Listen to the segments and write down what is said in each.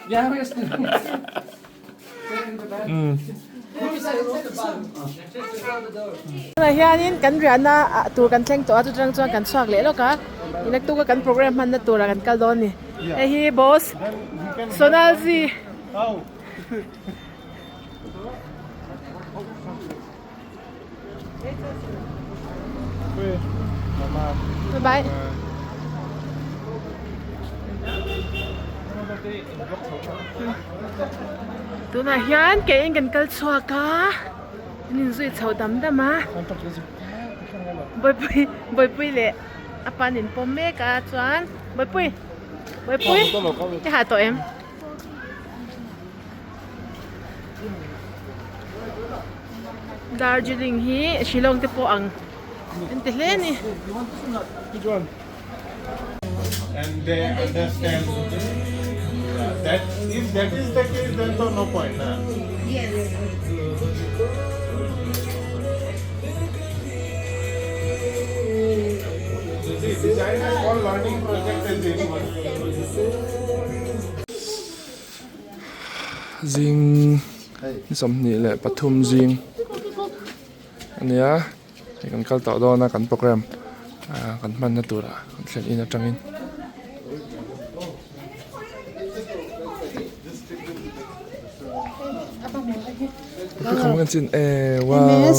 Yeah, we're still. Hianin kan riana tur kan thleng to atu tang chuan kan chuak le loka inak tu kan program man na tur kan kal don ni hi boss Sonalji bye bye tu na hian ke in kan kal chuak ka nin zui chho dam dama boy pui le apan in pom me ka chuan boy pui ke ha to em Darjeeling hi Shillong te po ang ente hle ni and they understand that if that is the case, then no point. Yes. See, design is all learning project as anyone. Zing som ni le pathum zing ania kan kal ta do na kan program kan man na tura kan thlen in atangin Kamu kan sin wow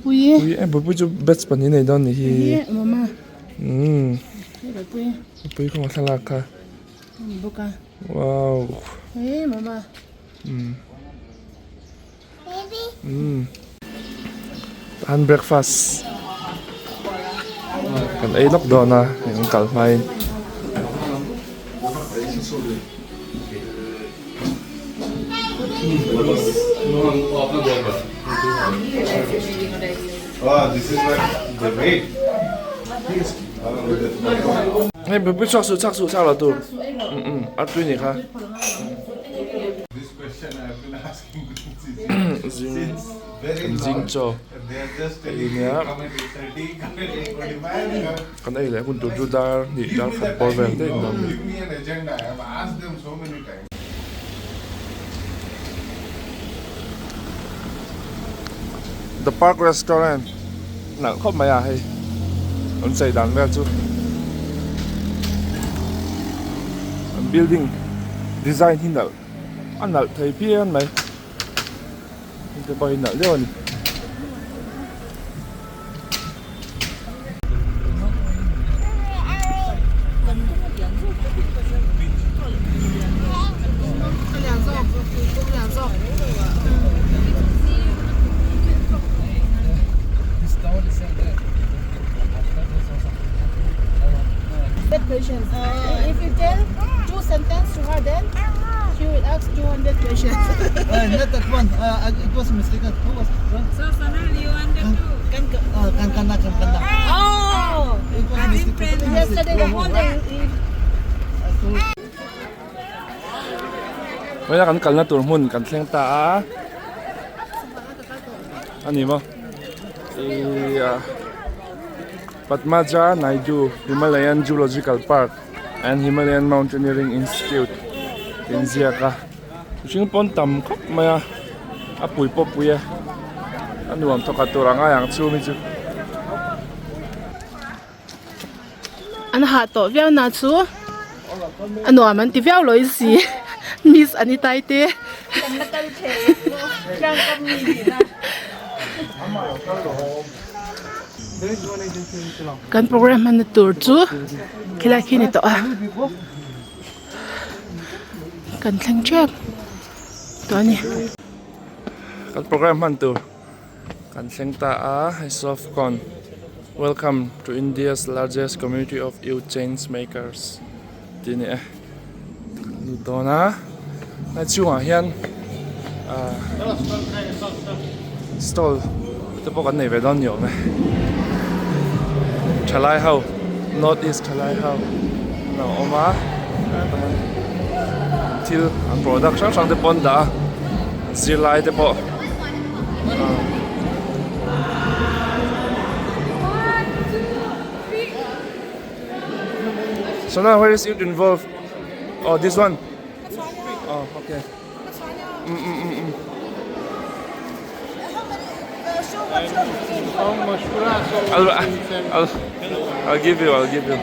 Ui babu jo bets pani nei don ni hi mama Pui ko masala ka buka wow mama Baby. Tahan breakfast kan ay nok do na yung kalmain This is what the weight. Hey, babu chak su sa la tu at tu ni ka This question I have been asking zing since very zing long. cho They are just telling me Yeah. comment 30, comment 45. kan ay le kun tu tu dar ni dar Give me khat the bol vel time, te no, no give me an agenda. I have asked them so many times. The Park Restaurant nặng khóc mày à hay ông xây đàn vel chu building design hin nal an nal thei pian mai cái boy nal leon That questions. If you tell 2 sentences to her, then she will ask 200 questions. Not that one. It was mistaken. Who was it? So Sonal, you understood. Kankana. Oh! It was mistaken. Yesterday the whole day. Bây giờ kan kal na tur mun kan thleng ta ani mo Padmaja Naidu Himalayan Zoological Park and Himalayan Mountaineering Institute in Ziaka. Sing pon tam khop maya apui popuya anuam thokaturanga yang chumi chu An ha to viao na chu. Ano man ti viao loi si. Miss ani tai te. Kan program man na tour chu. Kila kini to kan thlang chep. To ni. kan program man tu kan thleng ta soft con. Welcome to India's largest community of youth change makers. Tini Dona na chunga hian stall te pawh kan nei ve dawn ni awm e Thalai ho North East Thalai ho no oma thil an product sang te pon da zirlai te pawh So now where is it involved? Oh, this one. Oh, okay. How much I'll give you.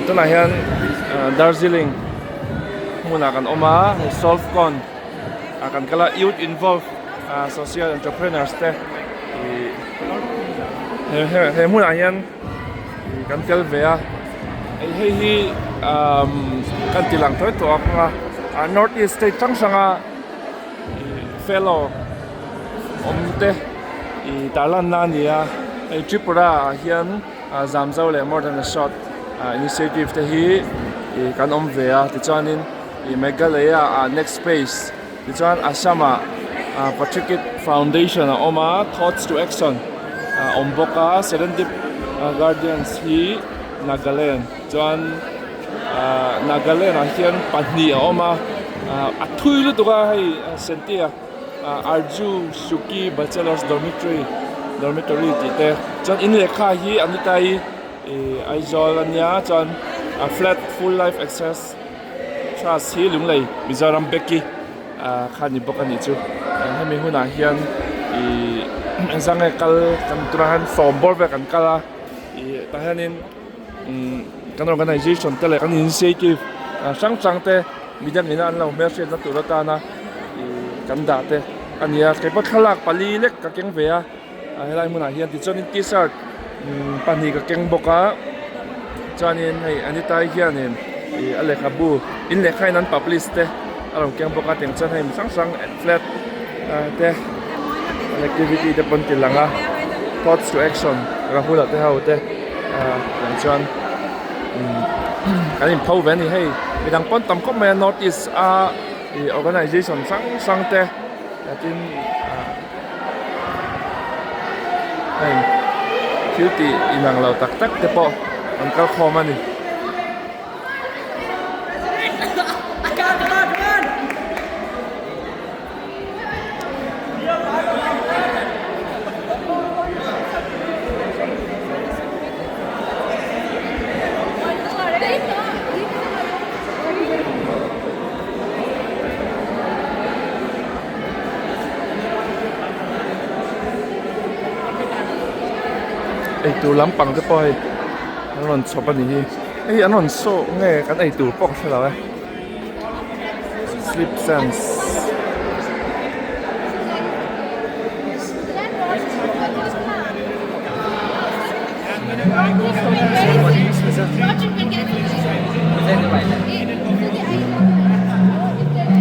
Ito na yan, Darjeeling. Muna kan oma, solve kon. Akan kala youth involved, social entrepreneurs te. Muna yan, kan kelvea. Hi kan tilang to ito ako nga Northeast State chang nga fellow omte talan na niya Tripura hiyan zamzaw le more than a shot initiative te hi kan omvea ti chuanin Meghalaya next space ti chuan Assama Patrick Foundation oma thoughts to action omboka Serendip Guardians hi Nagaland chuan Nagaland hian pahni oma athui lu tuka hai sentia Arju Suki Bachelor's Dormitory ti te chuan in lekha hi anitai aizol ania chuan flat full life access trust hi lunglei Mizoram Beki khani bokani chu hemi huna hian zange kal kan turahan sombor ve kan kala tahanin kan organization tele kan initiative sang te bidang ina an lo merchant na turata na kan da te ania ke pa khalak pali lek ka keng vea helai muna hian ti chonin t-shirt pani ka keng boka chanin hei anitai hianin alekha bu in lekhai nan publish te alo keng boka teng chan hei sang flat te activity te pon tilanga thoughts to action rahula te haute chuan kanin phau veni hei bidang pon tam khop mai notice organization sang te tin hei cutie inang lo tak te po ang kal khomani tu lampang te po ai anon sopa ni hi anon so nge kan ai tu pok thela sleep sense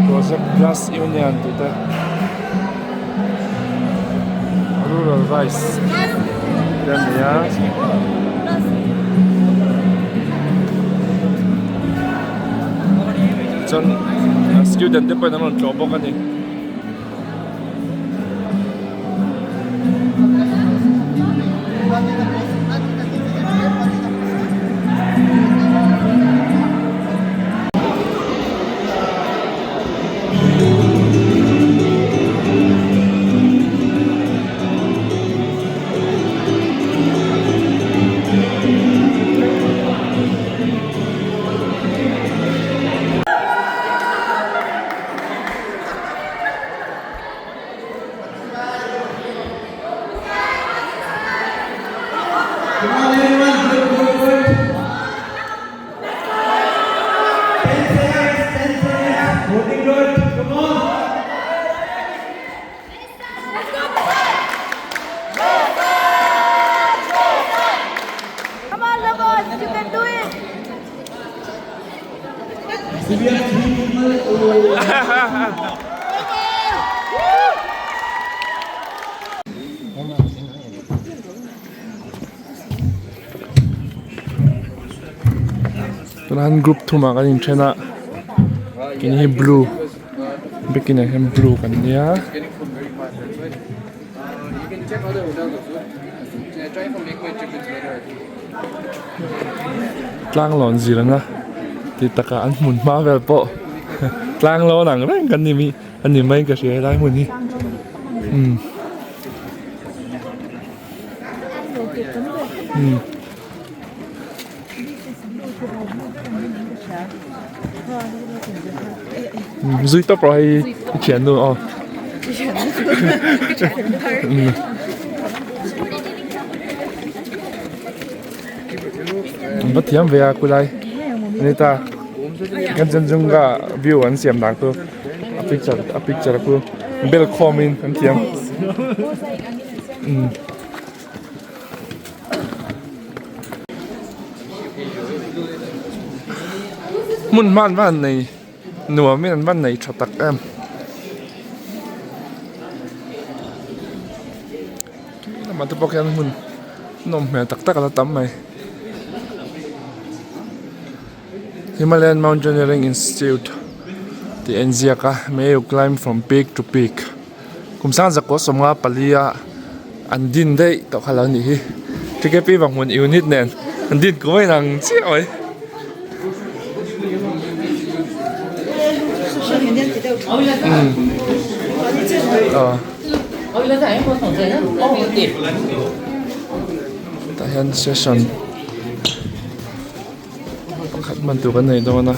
Project Glass Union dito Rural Rice dan ya John student depo naman trobo kan eh Tuhan grup tu makan ini cina kini blue, bikin yang blue kan ya. Tlang lon zira na, di takaan mun Marvel po. Tlang lo nang reng kan ni mi, an ni mai kasi ay mun ni. Duy to pro hay chuyện luôn oh. Bắt thiam về à kulai. Này ta kan chân dung ga view an siam nak tu. A picture aku. Bel comment an thiam. Mun man van này nùa miền văn này cho tắc em mà tôi bảo mun nôm mẹ tắc tắc là tắm mày Himalayan Mountaineering Institute the Enziaka may you climb from peak to peak kum sang zakko somga palia andin dei to khala ni hi tike pi bang mun unit nen andin ko mai nang chi oi Tahan session khát man tu cái này đâu na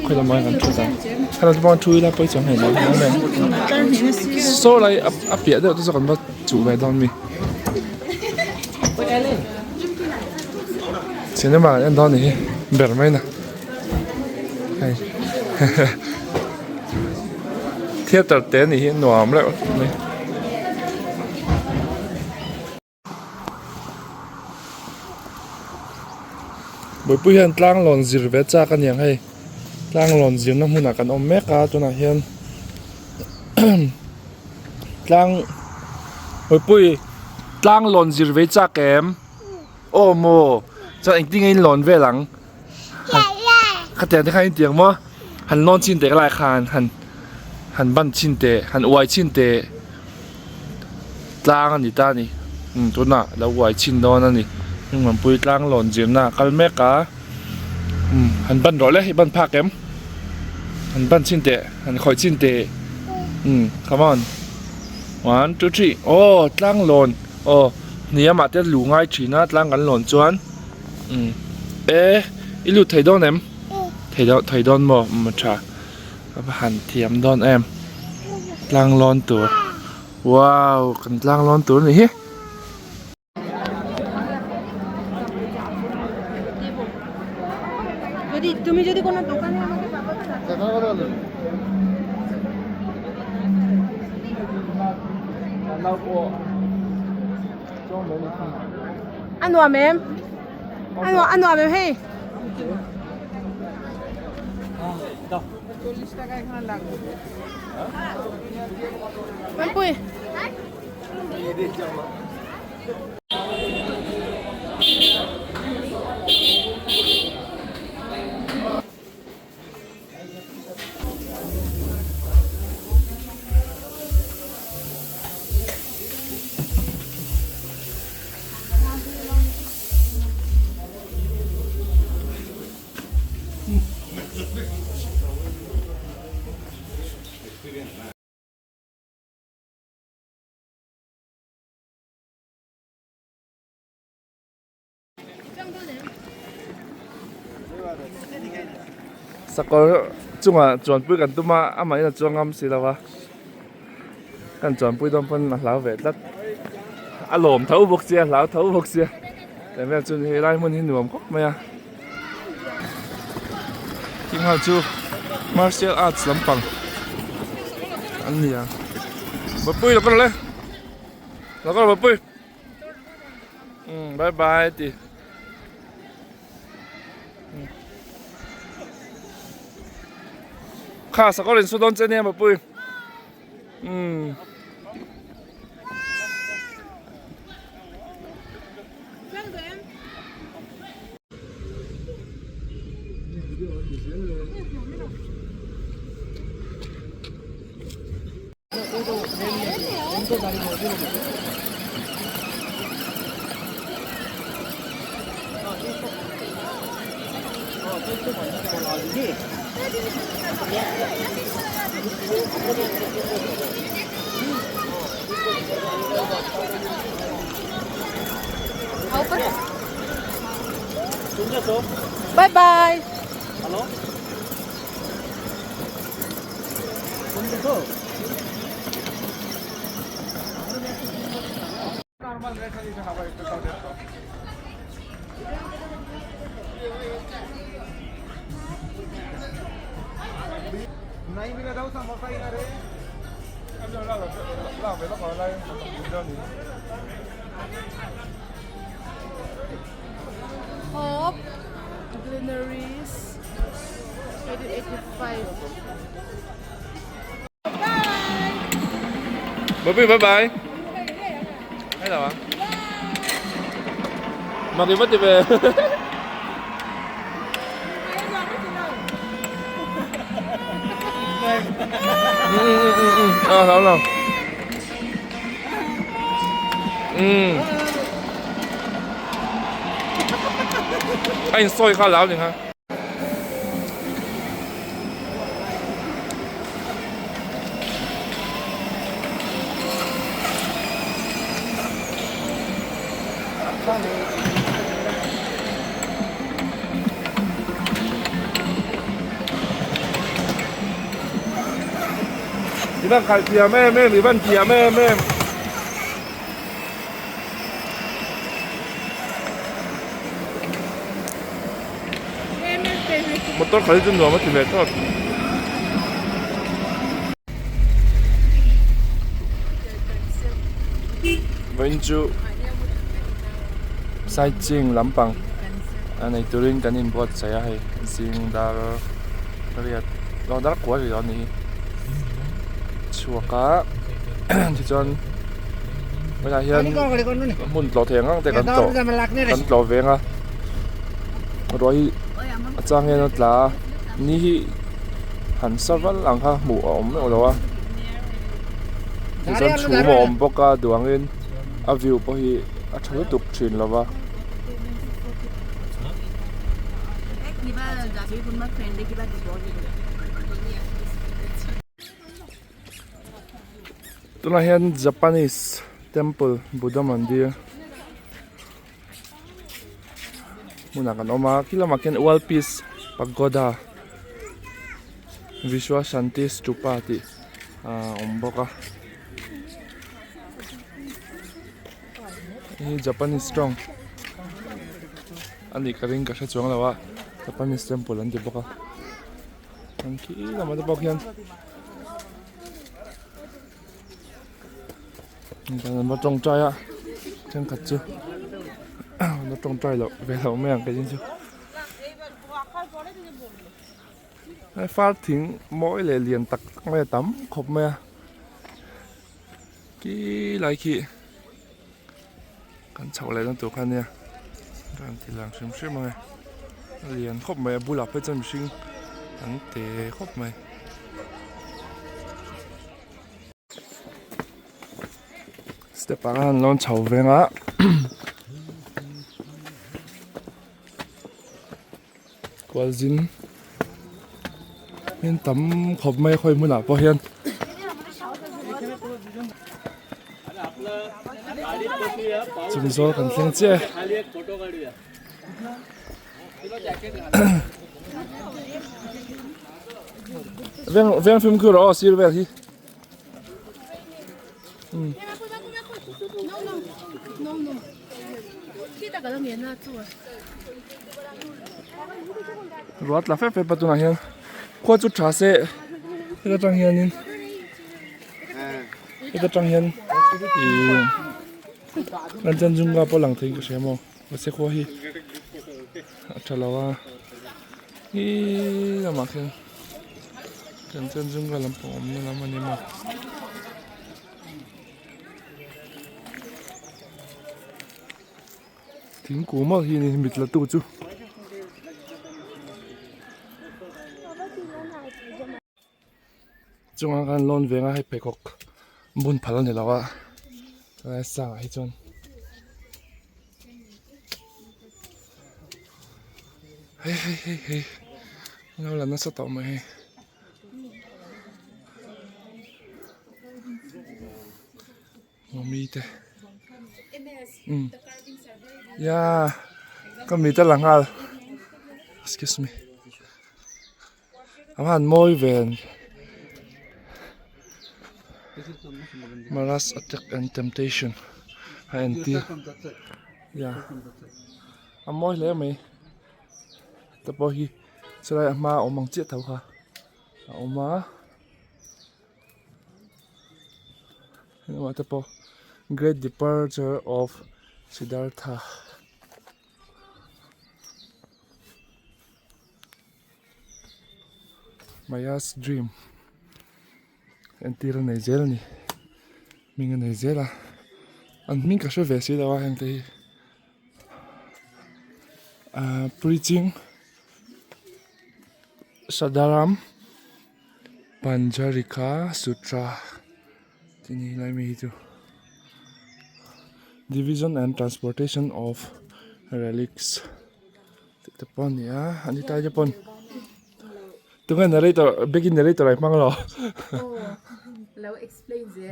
khơi làm mai kan chuta khana tu bang chui la poi chang hai na này so lại ap pia de tu so kan ba chu vai don mi sene ma en don ni ber mai na hai thiết tập tế này hiện nòm lại này bởi bây hiện tlang lon zir ve cha kan yang hay tlang lon zir nam huna kan om meka to na hian tlang bởi bây tlang lon zir ve cha kem o mo cho anh tiếng anh lon ve lang khát tiền thì khai tiếng mo han lon chin te lại khan han ban chin te han uai chin te tlang ani ta ni to na la uai chin don ani nhưng mà pui tlang lon zir na kal me ka han ban ro le ban phak em han ban chin te han khoi chin te come on 1 2 3 oh tlang lon oh nia ma te lu ngai thina tlang kan lon chuan ilu thei don em thei don mo ma thaหันเทียมดอนแอมล้างร้อนตัวว้าวกันล้างร้อนตัวนี่เฮ้তুমি যদি কোনো দোকানে আমাকেอันว่าแม่อันว่าแม่เฮ้40 টাকা এখানে লাগবে মাম্পুইสักก็จุงอ่ะจวนปุ้ยกันตุ้มาอ่ะมันจะจวงงามสิแล้ววะกันจวนปุ้ยต้องเป็นหลาวเวทแล้วอารมณ์เท่าบกเสียหลาวเท่าบกเสียแต่แม่จุนให้ได้มันหินหนุ่มก็ไม่อ่ะที่เขาจู martial arts ลำปังอันนี้อ่ะมาปุ้ยแล้วก็เลยแล้วก็มาปุ้ยบายบายตี ข้าสกอเรนสุดอนเจเนี่ยมาปุ้ยบายบาย नाही मिळत जाऊ समोसा येणार रे Hop Greeneries 85 บ๊ายบายบ๊ายบายให้เหรอวะมากินวัตถุเบลทำหรอ哎，你搜一下聊，你看。你那开皮啊妹妹，你问皮啊妹妹。motor kali itu dua macam motor. Menuju sightseeing Lampang. Anai turin kanin buat saya hai sing dar lihat lo dar kuat di ni. Suaka John bây giờ muốn lọt thèn á, thì cần lọt vẹn á, rồi trang nghe nó là ní hẳn sao vẫn làm ha mù ổn nữa rồi á, thì dân chủ mồm bốc ra đường lên, view bao hi thấy tục truyền là va. Ito na yan Japanese temple Buddha mandir. Muna kan oma kila makin wall piece pagoda Vishwa Shanti Stupa ti omboka. Ini Japanese strong. Ani karing ka sa chuang lawa Japanese temple andi boka. Ang kila madabok yan. Nó trồng trai á, chân thật chưa? Nó trồng trai rồi, về đầu mèo cái gì chưa? Phát tiếng mỗi lệ liền tắc mẹ tắm khóc mẹ. Kí lại kì, cần chậu lại nó tụt khăn nha. Cần thì làm xem xem mà liền khóc mẹ bu lạp với chân sinh, ăn tê khóc mẹ. Stepan lon chầu veng á. Quả zin nên tắm khop mấy khơi mưa nào bao hiền. Chúng tôi cần xem chứ. Veng phim cứ rõ xíu về thì. Rót là phép phép bắt tu này qua chút trà xe cái trang hiền nên cái trang hiền thì lần chân dung ga bao lần thấy cái xe mò và xe khoa hi trả lời hi là mà khen chân chân dung cả làm phồng nó làm anh em mà tiếng cú mà khi này mịt là tu chú chúng ta gan lon về ngay hay phải có bún phật này là vậy cái sao hay chọn hey nó là nó sẽ tạo mày mì thế yeah có mì thế là ngal excuse me anh môi về Maras Attack and Temptation hay anh tia yeah anh môi lấy mày tập bao hi sau đây mà ông mang chiếc thầu hả ông má nhưng mà tập bao Great Departure of Siddhartha Maya's Dream anh tia này dễ nè mình này dễ là anh mình cả số về xí đâu anh thấy preaching Sadaram Panjarika Sutra Tini lai mi tu Division and Transportation of Relics Tapon ya ani ta Japon tungan narrator begin narrator ai mang lo lâu explain gì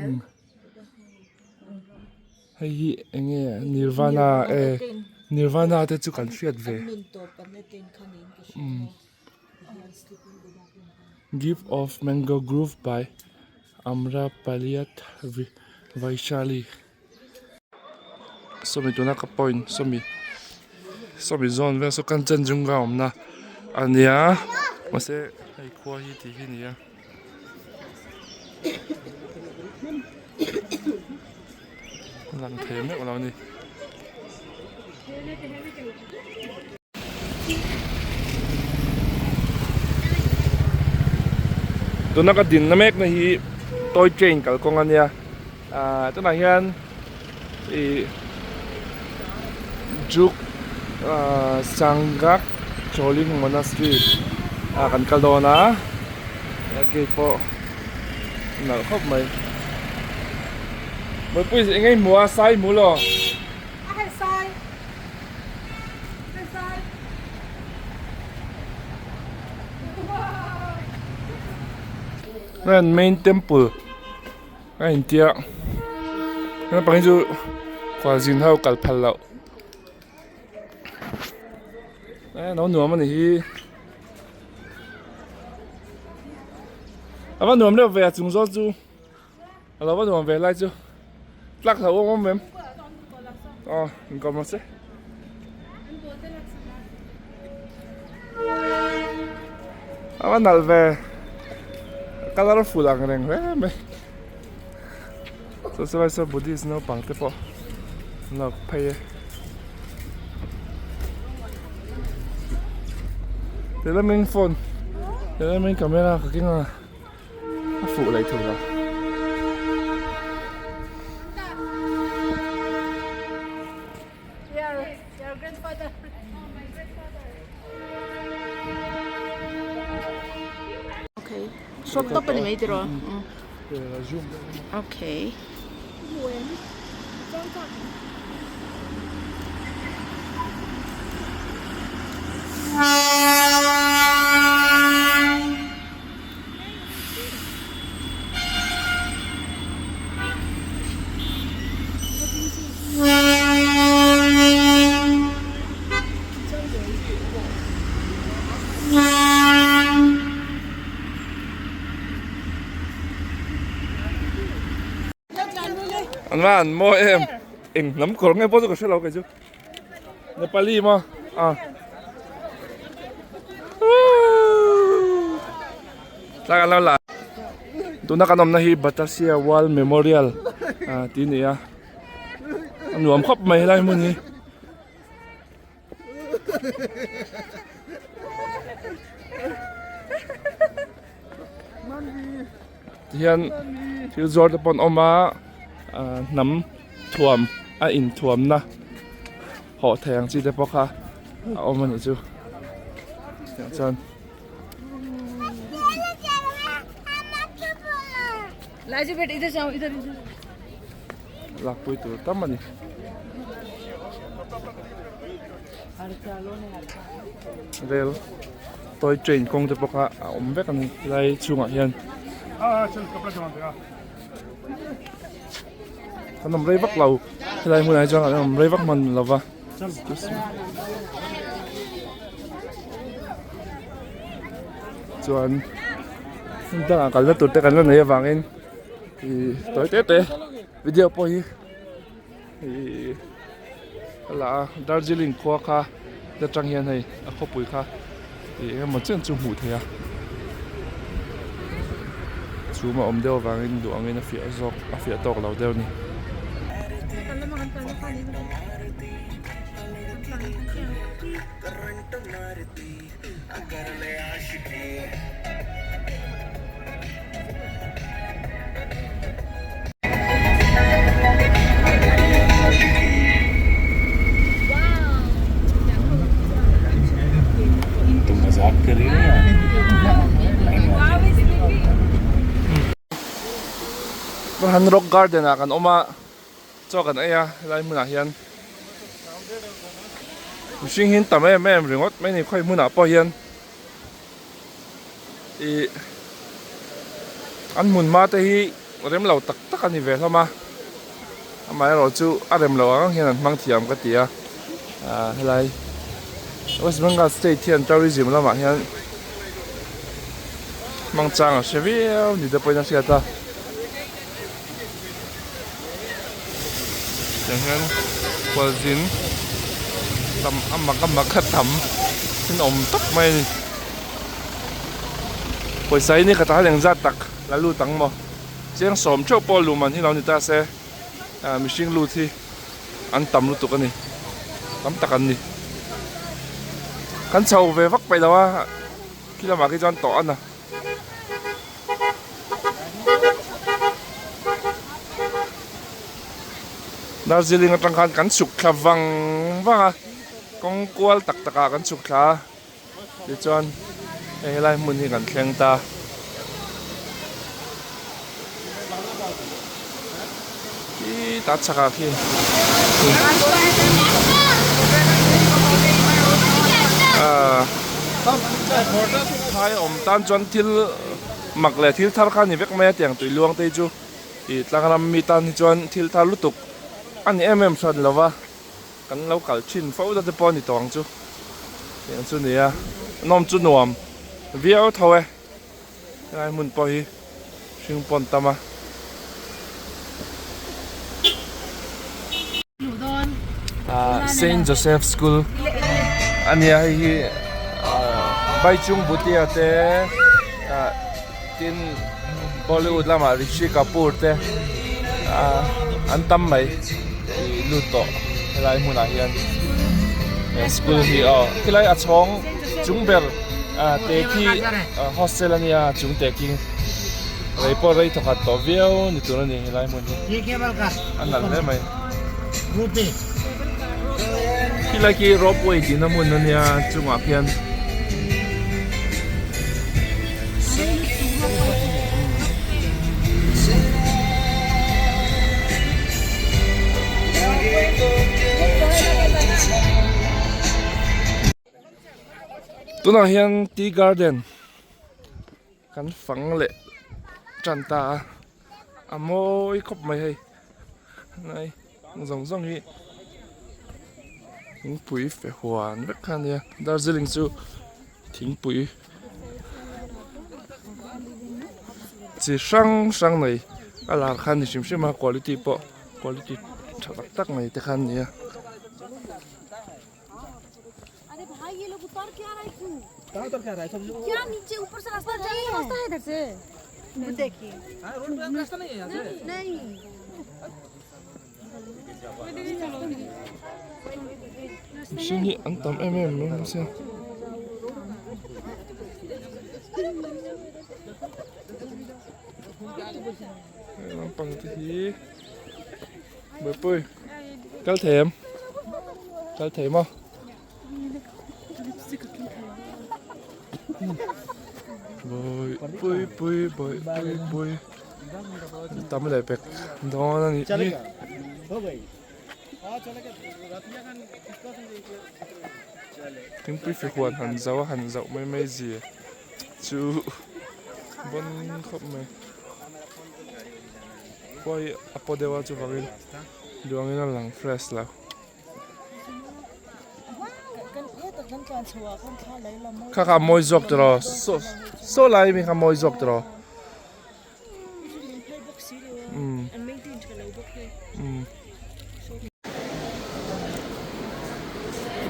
hay nghe Nirvana Nirvana te chu kan fiat ve Gift of Mango Grove by Amra Paliat Vaishali somi tuna ka point somi zone ve so kan chen jung ga omna ania mase ai khwa hi ti hi nia lang the me ola ni tuna ka din na mek na hi toy train kal kong ania tuna hian juk Sangak Darjeeling Monastery kan kaldona gate po nal khop mai mới pui ngay mua sai mua lo nên main temple cái tia nó bằng như qua dinh hậu cල් phal lậu nó nuông mà này anh nuông đâu về chúng tôi chú anh nuông về lại chú lắc thầu ông em mình còn một xe anh nào về colorful ang reng mày so Buddhist no pang tepo no pay để làm mình phone để làm mình camera cái nga phụ lại thử nào your grandfather. Okay. Shop top ni mấy tiro. Okay. anh mua em lắm cổ nghe bố tôi sẽ lâu cái chứ Nepali mà lại lâu lại tụi nó còn hi Batasia Wall Memorial tí nữa anh nuông khóc mày lại muốn gì hian thil zawr te pawh awm a hnam thuam a in thuam na hawh theng chi te pawh kha a awm ani chu tiang chuan लाजू बेटा इधर जाओ इधर lakpui tur tam ani vel toy train kong te pawh kha a awm vek ani lai chungah hian kan om rei vak lo helai mun ai chuan kan om rei vak man lova chuan dang kal na tur te kan la nei awangin i toy te video po hi la Darjeeling khua kha da tang hian hei a khopui kha mo chen chu hmu thei a chu ma om deuh awangin duangin a fia zok a fia tok lo deuh ni han rock garden a kan oma cho kan aya lai mun a hian mihring hin tam em ringot mai ni khoi mun a pawh hian an mun ma te hi rem lo tak tak ani ve hlama amai ro chu a rem lo ang hian an hmang thiam ka tia helai West Bengal State hian tourism lama hian mang chang a sheviau ni da poina sia ta chẳng hạn qua dính tầm âm mặc khát tắm xin ôm tóc mày buổi sáng này cả ta đang ra tắc là lưu tăng mà chẳng sớm cho bao lưu mà thì nào người ta sẽ mình xin lưu thì ăn tắm lưu tục anh này tắm tắc anh này khán sầu về vắt bay đâu á khi làm cái chọn tỏ ăn à Darjeeling at ang kan sukla vang kong kual tak taka kan sukla di chuan helai mun hi kan thleng ta i ta chaka khi hai om tan chuan thil mak le thil thar kha ni vek mai tiang tui luang te chu i tlangram mi tan hi chuan thil thar lutuk anh em son lova kan lo kal chin fo da te pon ni tong chu yang chu ni a nom chu nuam viau thawe ai mun po hi sing pon tama Saint Joseph School ania hi bai chung butia te tin Bollywood lama Rishi Kapoor te an tam mai luto helai mun a hian school hi hilai a chhong chungber te ki hostel ania chung te ki reipo rei thokat to viau ni tur ani helai mun hi an nal le mai hilai ki ropeway din na mun ania chunga hian tuna hian tea garden kan phang le chanta amoi khop mai hei này zong hi thing pui fe huan vek khan ya Darjeeling chu thing pui chi sang này ala khan ni sim ma quality po quality thak tak mai te khan ya कहाँ उतर के आ रहा है सब लोग? क्या नीचे ऊपर से रास्ता जाने का रास्ता है इधर से देखिए हाँ रोड पे रास्ता नहीं है यहाँ से नहीं Sini antam em se Ang pangti bơi bơi Kal thèm không bơi tắm lại bẹt đó là gì tiếng bơi phải hoàn hẳn dậu mấy gì chú bon khóc mày quay apo dewa chú vangin duangin ang lang fresh lah khá môi dọc rồi so lại mình khá môi dọc rồi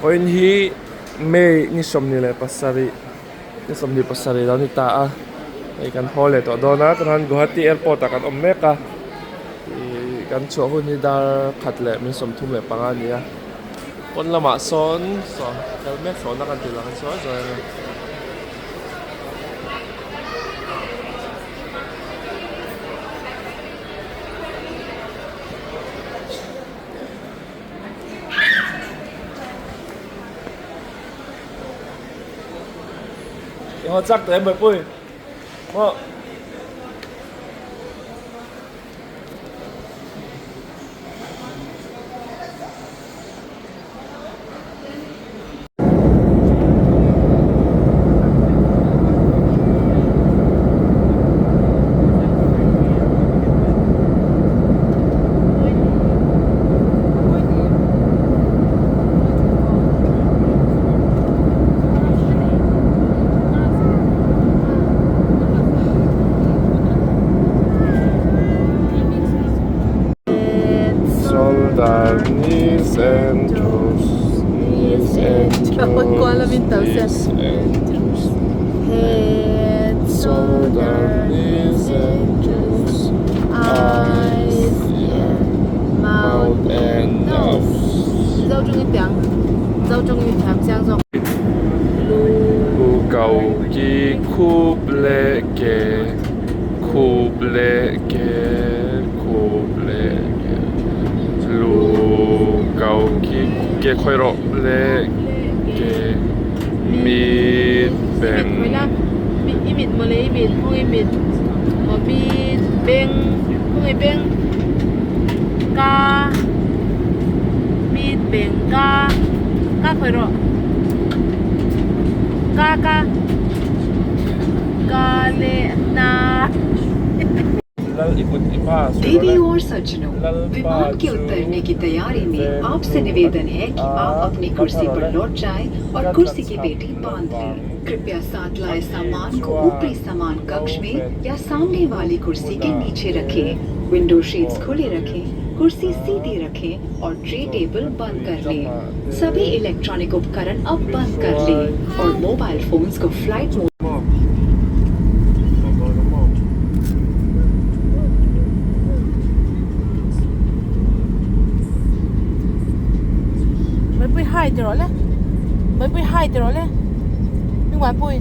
Oi hi me ni somni le pasari ni somni pasari da ni ta a ai kan hole to dona kan Guwahati airport kan ommeka kan chu hu ni dar khat le min som thum le panga ni a pon lama son helmet son na kan ti lang so họ chắc tới bởi bùi knees and toes, knees and toes, head, shoulder, knees and toes, eyes, mouth and nose. Lu cầu kỳ khub lệ kề, khub lệ kề, khub lệ kề. Lu cầu kỳ kề khơi rộ lệ kề, mít bèn. Mít mà lấy mít, không lấy mít, mít bèn, không lấy bèn, ca, mít bèn ca, ca khơi rộ. Kaka Kalena देवी और सज्जनों, विमान के उतरने की तैयारी में आपसे निवेदन है कि आप अपनी कुर्सी पर लौट जाएं और कुर्सी की पेटी बांध लें। कृपया साथ लाए सामान को ऊपरी सामान कक्ष में या सामने वाली कुर्सी के नीचे रखें। विंडो शीट्स खुले रखें, कुर्सी सीधी रखें और ट्रे टेबल बंद कर लें। सभी इलेक्ट्रॉनिक उपकरण अब बंद कर लें और मोबाइल फोन्स को flight mode hai từ rồi đấy, mới bơi hai từ rồi đấy, bên ngoài bơi.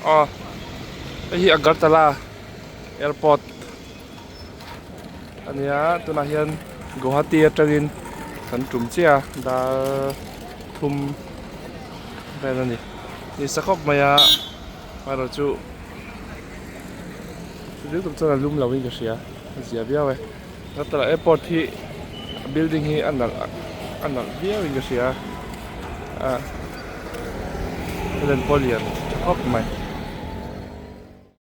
Oh, ini Agartala Airport. Ania tu nahian Guwahati atangin kan tumcia da tum apa ni? Ni sakop maya para cu. Jadi tu cara lum lawin kesia. Kesia biar we. Agartala Airport hi building hi anak biar kesia. Dan polian. Sakop mai.